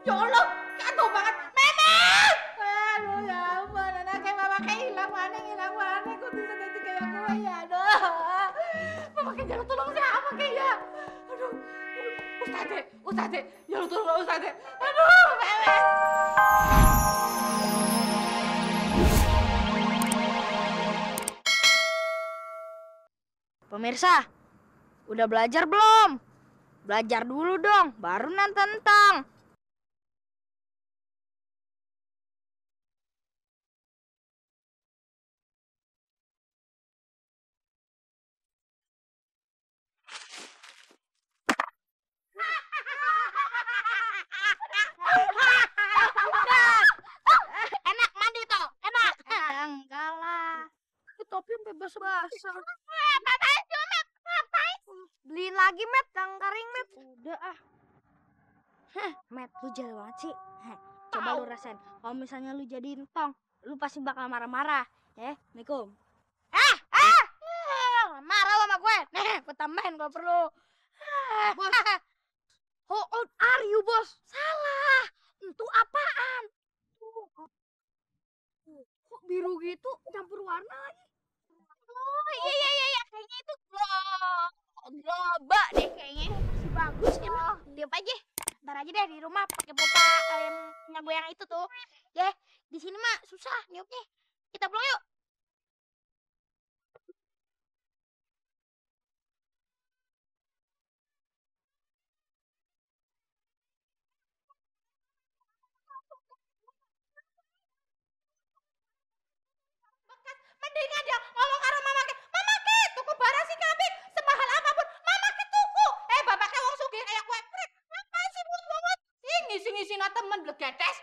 Ya Allah, kacau banget. Memet! Aduh, ya ampun, anaknya mama kayak hilang mana. Kok bisa jadi kayak gue ya? Aduh. Mama kayak jalan tolong siapa kayak ya? Aduh. Ustadz, jalan tolong Ustadz. Aduh, Memet. Pemirsa, udah belajar belum? Belajar dulu dong, baru nantang. Enak mandi toh, enak. Enggak lah. Topi sampai basah-basah. Beliin lagi, Met, yang kering, Met. Udah ah. Met, lu jalan banget sih. Coba lu rasain. Kalau misalnya lu jadiin tong, lu pasti bakal marah-marah. Assalamualaikum. Marah sama gue. Nih, gue tambahin kalau perlu. Bos. How old are you, bos? Salah. Itu apaan? Kok biru gitu campur warna lagi? Oh, iya. Kayaknya itu globa deh kayaknya. Masih bagus kan? Tiup aja. Ntar aja deh di rumah pakai popa punya gue yang itu tuh. Di sini mah susah niupnya. Kita pulang yuk. Mending aja ngomong karo mama ke tuku barang si kambing semahal apapun mama ke tuku bapak ke wong sugih kayak kue prit ngapain sih buat banget ngisi na temen blegetes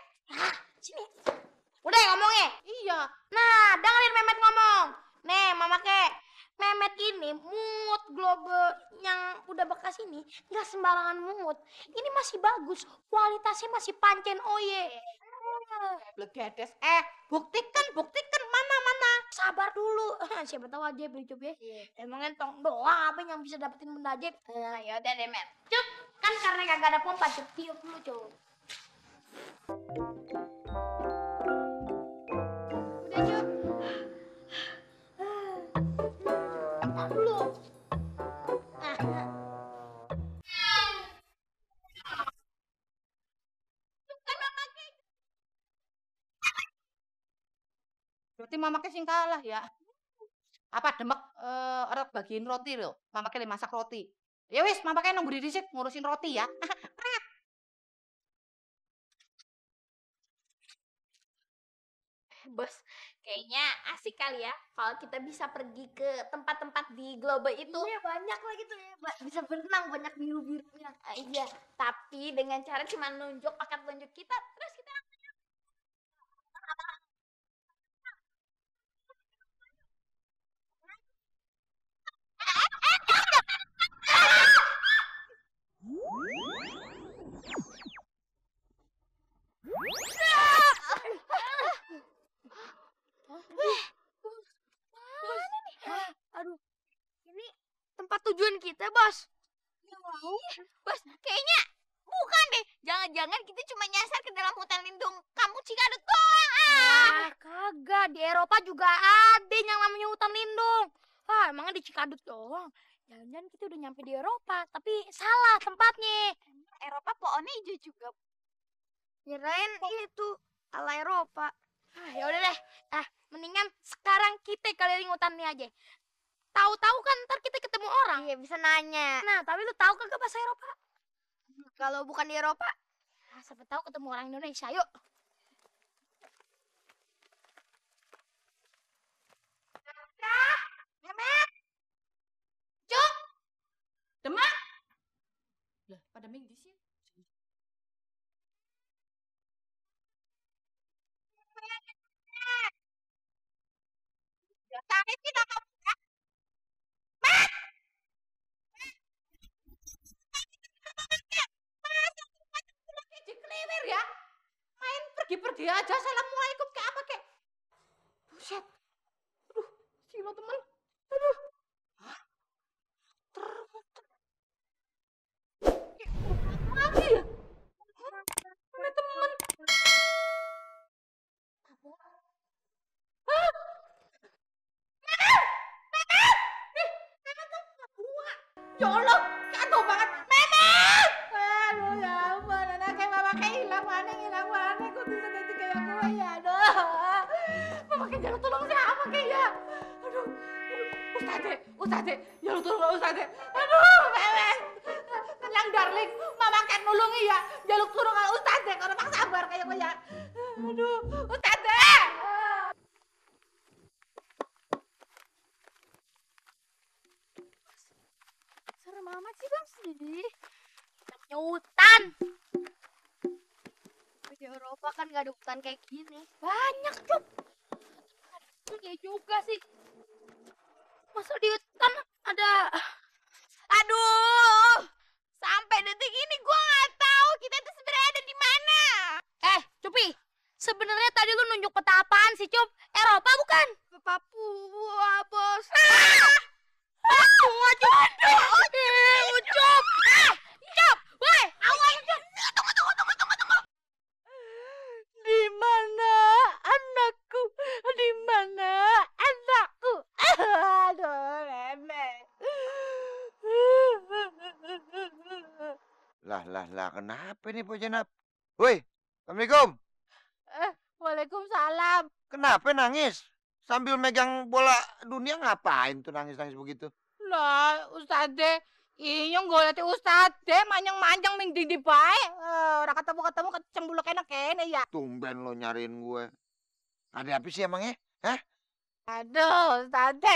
Sini. Udah ya ngomongnya? iya Nah, dengerin Memet ngomong. Nih, Mama Kek. Memet ini mungut globe yang udah bekas ini nggak sembarangan mungut. Ini masih bagus, kualitasnya masih pancen oye. blegetes buktikan mana Sabar dulu. Siapa tahu aja beli coba. Emangnya tong doang apa yang bisa dapetin benda ajaib? Ya udah deh, Met. Cuk, kan karena kagak ada pompa, Cuk. Tiup dulu, Cuk. Udah, Cuk. Dulu. berarti mama ke sing kalah ya apa demek orang bagiin roti loh mama ke masak roti ya wis mama ke nunggu di dhisik ngurusin roti ya Bos, kayaknya asik kali ya kalau kita bisa pergi ke tempat-tempat di Globe itu. Iya, banyak lagi tuh ya. Bisa berenang, banyak biru-birunya. Iya, tapi dengan cara cuma nunjuk pakai telunjuk kita, terus kita Aduh, ini tempat tujuan kita, Bos. Bos, kayaknya bukan deh. Jangan-jangan kita cuma nyasar ke dalam hutan lindung kampung Cikadut doang. Kagak. Di Eropa juga ada yang namanya hutan lindung. Emangnya di Cikadut doang. Jangan-jangan kita udah nyampe di Eropa, tapi salah tempatnya. Eropa pohonnya hijau juga. Kirain itu ala Eropa. Ya udah deh. Mendingan sekarang kita keliling hutan ini aja. Tahu-tahu kan ntar kita ketemu orang. Iya, bisa nanya. Nah, tapi lu tahu kagak bahasa Eropa? Kalau bukan di Eropa, siapa tahu ketemu orang Indonesia. Yuk. Memet Cuk demak lah pada ming di sini ya kami tidak mau dikeliwir ya main pergi-pergi aja assalamualaikum kayak apa kayak buset aduh silo temen aduh lagi ya Ya Allah, kacau banget. Memet! Aduh ya ampun, anaknya mama kayak hilang mana. Kok bisa jadi kayak gue ya? Aduh. Mama kayak jalan tolong siapa kayak ya? Aduh. Ustadz, jalan tolong Ustadz. Aduh, Memet. Tenang darling, mama kayak nulungi ya. Jaluk turun kalau Ustadz, kalau mak sabar kayak gue ya. Aduh, Ustadz. Serem amat sih bang sih. Namanya hutan. Di Eropa kan gak ada hutan kayak gini. Banyak Cup. Iya juga sih. Masa di hutan ada... Aduh. Sampai detik ini gua nggak tahu kita tuh sebenarnya ada di mana. Cupi. Sebenarnya tadi lu nunjuk peta apaan sih, Cup? Eropa bukan? Papua, bos. Papua, Cup. Cup. Cup. Woi, awas, Cup. Tunggu. Di mana anakku? Di mana anakku? Aduh, Memet. Lah, kenapa nih Pak Jenab? Woi, Assalamualaikum. Waalaikumsalam. Kenapa nangis? Sambil megang bola dunia ngapain tuh nangis-nangis begitu? Lah, Ustadz, inyong goleti Ustadz, manjang-manjang ming di bae. Orang ketemu kecembuluk enak-enak ya. Tumben lo nyariin gue. Ada apa sih emangnya? Hah? Aduh, Ustadz,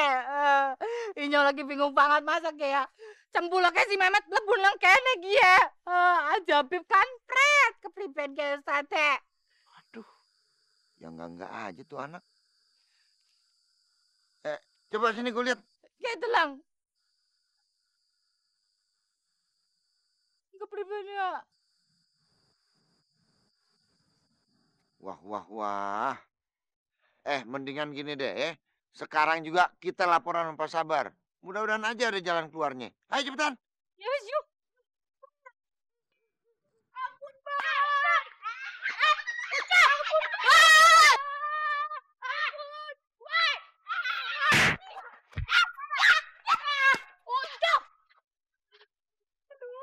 inyong lagi bingung banget masa kayak cembuluknya si Mehmet lebur lang kene gie. Ajabib kan pret kepriben kayak Ustadz. Aduh, ya enggak aja tuh anak. Coba sini gue lihat. Kayak itu lang. Kepriben ya. Wah. Mendingan gini deh ya. Sekarang juga kita laporan sama Pak Sabar. Mudah-mudahan aja ada jalan keluarnya. Ayo cepetan. Yes, yuk. Ampun, Bang.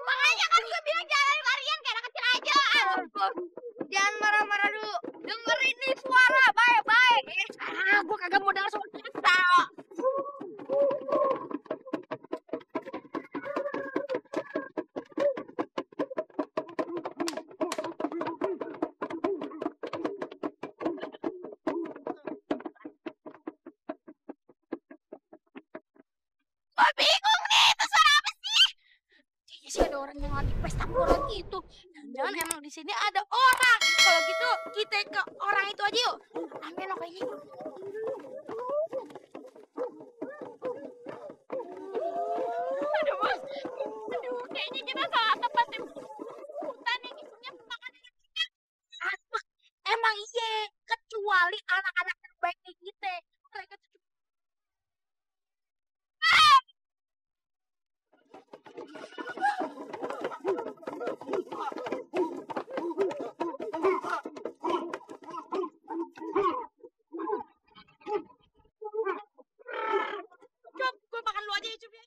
Makanya kan gue bilang jangan larian kayak anak kecil aja. Jangan marah-marah dulu. Dengerin nih suara baik-baik. Gue kagak mau denger suara kita. Gue bingung nih, itu suara apa sih? Kayaknya sih ada orang yang lagi pesta kurang itu. Jangan-jangan emang di sini ada orang. Kalau gitu kita ke orang itu aja yuk. Amin loh kayaknya. Aduh bos, kayaknya kita salah tempat di hutan yang isinya makanan yang kita. Aduh, emang iya, kecuali anak-anak terbaik kayak kita. Mereka tuh Cup, gue makan lu aja ya Cup ya.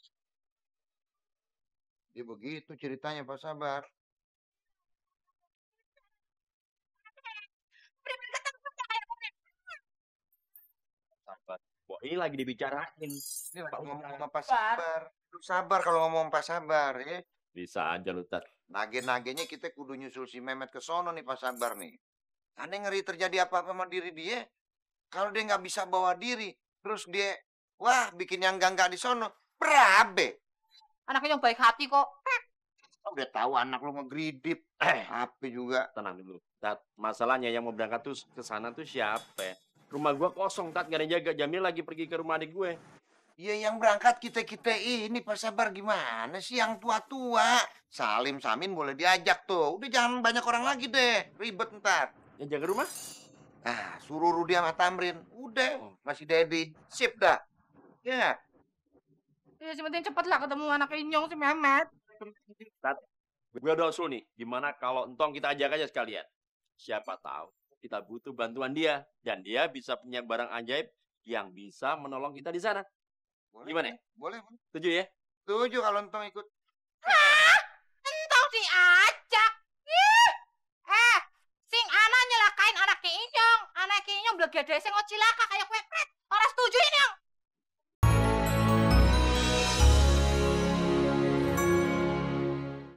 Ya begitu ceritanya Pak Sabar. Sabar. Wah, ini lagi dibicarain. Ini lagi ngomong sama Pak Sabar. Lu sabar kalau ngomong Pak Sabar ya. Bisa aja lu, Tat. Nage-nagenya kita kudu nyusul si Mehmet ke sono nih Pak Sabar nih. Aneh ngeri terjadi apa-apa sama diri dia. Kalau dia nggak bisa bawa diri, terus dia, wah bikin yang enggak di sono, berabe. Anaknya yang baik hati kok. Udah tahu anak lu ngegridip. Apa juga. Tenang dulu. Tat, masalahnya yang mau berangkat tuh ke sana tuh siapa? Rumah gua kosong, Tat. Gak ada yang jaga. Jamil lagi pergi ke rumah adik gue. Ya yang berangkat kita-kita ini Pak Sabar gimana sih yang tua-tua. Salim Samin boleh diajak tuh. Udah jangan banyak orang lagi deh. Ribet ntar. Yang jaga rumah? Suruh Rudi sama Tamrin. Udah, masih Dedi. Sip dah. Ya nggak? Ya, penting cepet lah ketemu anak Inyong si Mehmet. Tat, gue udah usul nih. Gimana kalau entong kita ajak aja sekalian? Siapa tahu kita butuh bantuan dia. Dan dia bisa punya barang ajaib yang bisa menolong kita di sana. Boleh, Gimana? Boleh. Setuju ya? Setuju kalau entong ikut. Entong diajak. Ih. Sing ana nyelakain anak Ki Inyong. Anak Ki Inyong blegede sing cilaka kayak kwepret. Ora setuju ini, Yang.